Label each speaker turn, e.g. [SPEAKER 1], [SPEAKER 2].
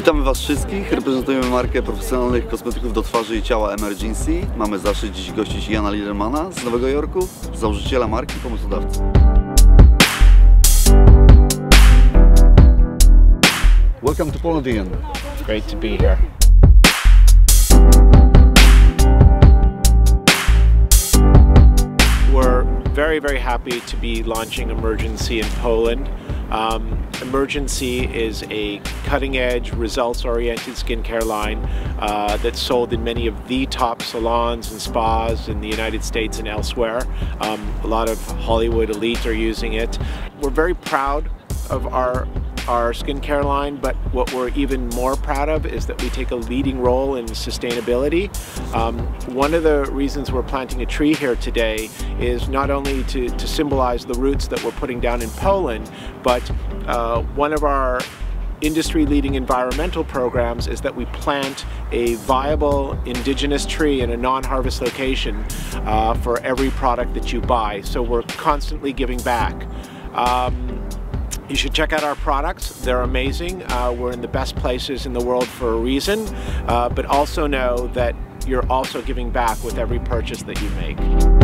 [SPEAKER 1] Witamy Was wszystkich, reprezentujemy markę profesjonalnych kosmetyków do twarzy i ciała Emergency. Mamy zaszczyt dziś gościć Jana Ledermana z Nowego Jorku, założyciela marki, pomysłodawcy. Welcome to Poland, Ian.
[SPEAKER 2] Great to be here. We're very happy to be launching Emergency in Poland. Emergency is a cutting-edge, results-oriented skincare line that's sold in many of the top salons and spas in the United States and elsewhere. A lot of Hollywood elite are using it. We're very proud of our skincare line, but what we're even more proud of is that we take a leading role in sustainability. One of the reasons we're planting a tree here today is not only to symbolize the roots that we're putting down in Poland, but one of our industry-leading environmental programs is that we plant a viable indigenous tree in a non-harvest location for every product that you buy. So we're constantly giving back. You should check out our products. They're amazing. We're in the best places in the world for a reason, but also know that you're also giving back with every purchase that you make.